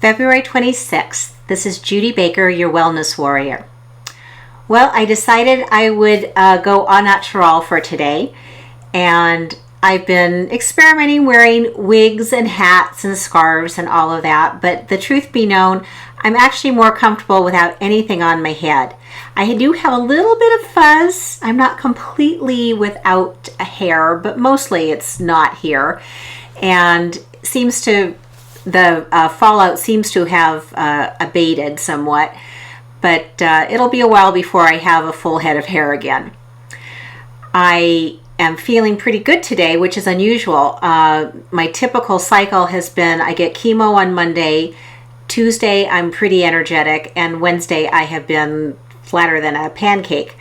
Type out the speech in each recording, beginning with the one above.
February 26th. This is Judy Baker, your wellness warrior. Well, I decided I would go au naturel for today, and I've been experimenting wearing wigs and hats and scarves and all of that, but the truth be known, I'm actually more comfortable without anything on my head. I do have a little bit of fuzz. I'm not completely without a hair, but mostly it's not here, and the fallout seems to have abated somewhat, but it'll be a while before I have a full head of hair again. I am feeling pretty good today, which is unusual. My typical cycle has been I get chemo on Monday, Tuesday I'm pretty energetic, and Wednesday I have been flatter than a pancake.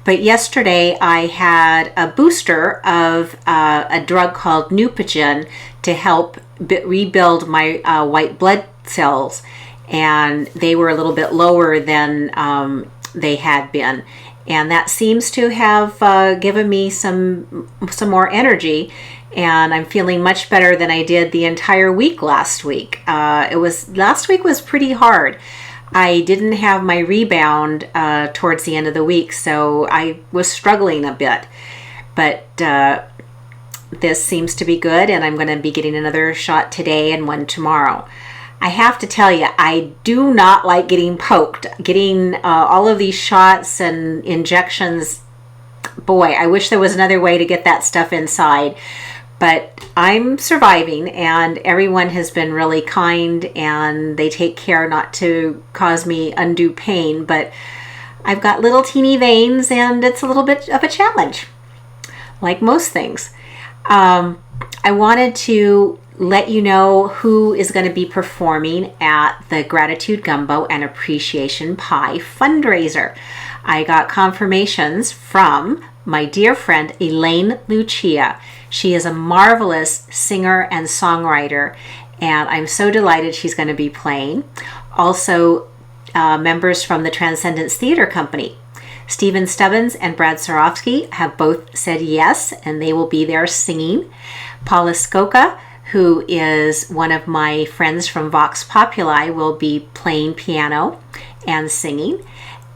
But yesterday I had a booster of a drug called Neupogen to help rebuild my white blood cells, and they were a little bit lower than they had been, and that seems to have given me some more energy, and I'm feeling much better than I did the entire week last week. Last week was pretty hard. I didn't have my rebound towards the end of the week, so I was struggling a bit, but this seems to be good, and I'm going to be getting another shot today and one tomorrow. I have to tell you, I do not like getting poked. Getting all of these shots and injections, boy, I wish there was another way to get that stuff inside. But I'm surviving, and everyone has been really kind, and they take care not to cause me undue pain. But I've got little teeny veins, and it's a little bit of a challenge, like most things. I wanted to let you know who is going to be performing at the Gratitude Gumbo and Appreciation Pie fundraiser. I got confirmations from my dear friend Elaine Lucia. She is a marvelous singer and songwriter, and I'm so delighted she's going to be playing. Also, members from the Transcendence Theater Company, Stephen Stubbins and Brad Sarofsky, have both said yes, and they will be there singing. Paula Skoka, who is one of my friends from Vox Populi, will be playing piano and singing.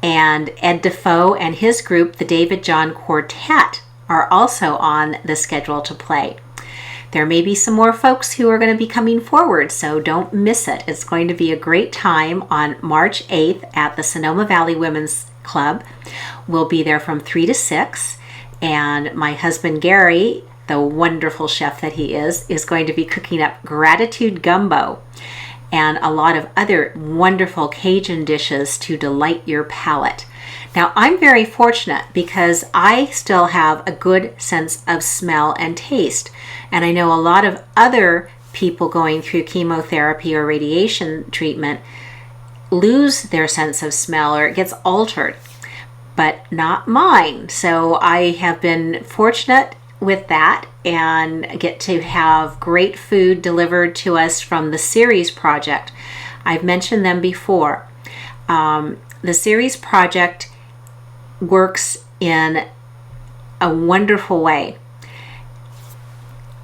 And Ed Defoe and his group, the David John Quartet, are also on the schedule to play. There may be some more folks who are going to be coming forward, so don't miss it. It's going to be a great time on March 8th at the Sonoma Valley Women's Club. We'll be there from 3 to 6, and my husband Gary, the wonderful chef that he is going to be cooking up gratitude gumbo and a lot of other wonderful Cajun dishes to delight your palate. Now, I'm very fortunate because I still have a good sense of smell and taste, and I know a lot of other people going through chemotherapy or radiation treatment lose their sense of smell, or it gets altered, but not mine. So I have been fortunate with that and get to have great food delivered to us from the Series Project. I've mentioned them before. The Series Project works in a wonderful way.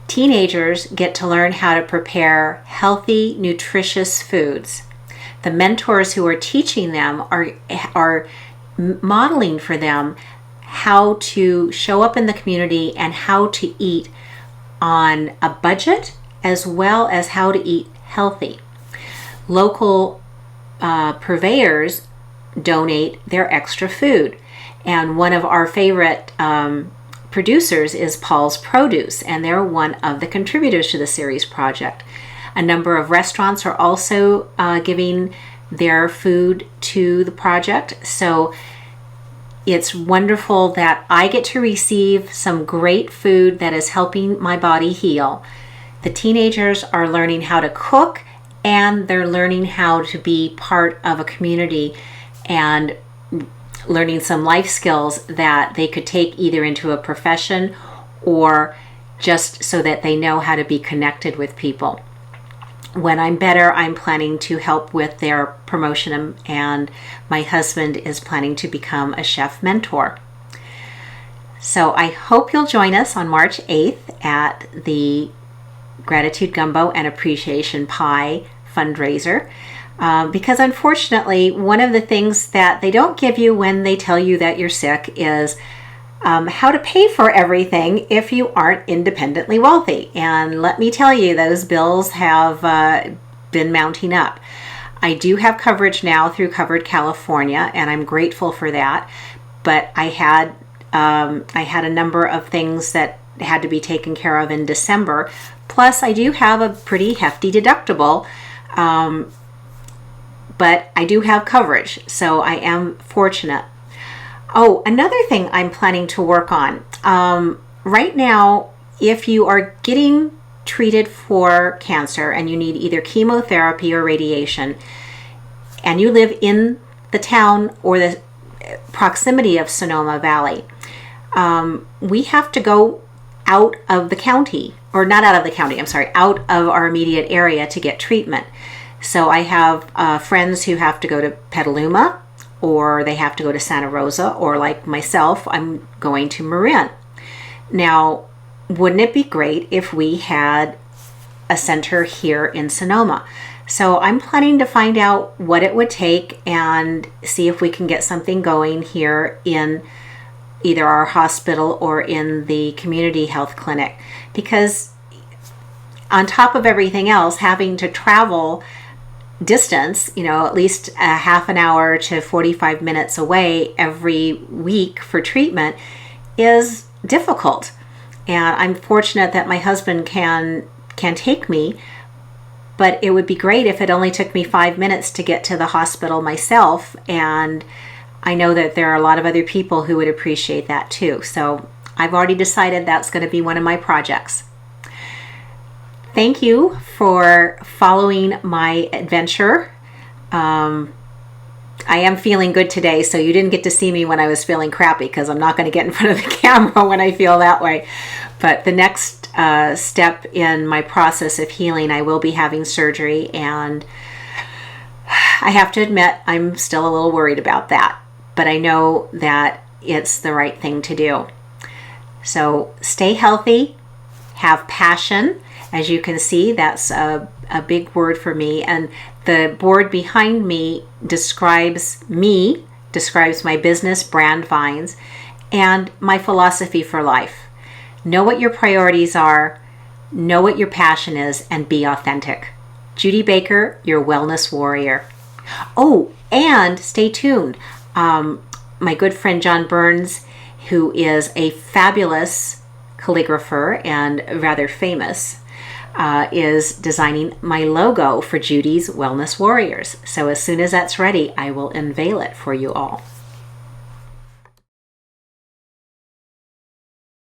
Teenagers get to learn how to prepare healthy, nutritious foods. The mentors who are teaching them are modeling for them how to show up in the community and how to eat on a budget, as well as how to eat healthy. Local purveyors donate their extra food, and one of our favorite producers is Paul's Produce, and they're one of the contributors to the Series Project. A number of restaurants are also giving their food to the project, so it's wonderful that I get to receive some great food that is helping my body heal. The teenagers are learning how to cook, and they're learning how to be part of a community and learning some life skills that they could take either into a profession or just so that they know how to be connected with people. When I'm better, I'm planning to help with their promotion, and my husband is planning to become a chef mentor. So I hope you'll join us on March 8th at the Gratitude Gumbo and Appreciation Pie fundraiser. Because unfortunately, one of the things that they don't give you when they tell you that you're sick is how to pay for everything if you aren't independently wealthy. And let me tell you, those bills have been mounting up. I do have coverage now through Covered California, and I'm grateful for that. But I had a number of things that had to be taken care of in December. Plus, I do have a pretty hefty deductible, but I do have coverage, so I am fortunate. Oh, another thing I'm planning to work on. Right now, if you are getting treated for cancer and you need either chemotherapy or radiation, and you live in the town or the proximity of Sonoma Valley, we have to go out of the county, or not out of the county, I'm sorry, out of our immediate area to get treatment. So I have friends who have to go to Petaluma, or they have to go to Santa Rosa, or like myself, I'm going to Marin. Now, wouldn't it be great if we had a center here in Sonoma? So I'm planning to find out what it would take and see if we can get something going here in either our hospital or in the community health clinic. Because on top of everything else, having to travel distance, at least a half an hour to 45 minutes away every week for treatment is difficult. And I'm fortunate that my husband can take me, but it would be great if it only took me 5 minutes to get to the hospital myself. And I know that there are a lot of other people who would appreciate that too. So I've already decided that's going to be one of my projects. Thank you for following my adventure. I am feeling good today, so you didn't get to see me when I was feeling crappy, because I'm not going to get in front of the camera when I feel that way. But the next step in my process of healing, I will be having surgery, and I have to admit I'm still a little worried about that. But I know that it's the right thing to do. So stay healthy, have passion. As you can see, that's a big word for me. And the board behind me describes my business, Brand Vines, and my philosophy for life. Know what your priorities are, know what your passion is, and be authentic. Judy Baker, your wellness warrior. Oh, and stay tuned. My good friend John Burns, who is a fabulous calligrapher and rather famous, is designing my logo for Judy's Wellness Warriors. So as soon as that's ready, I will unveil it for you all.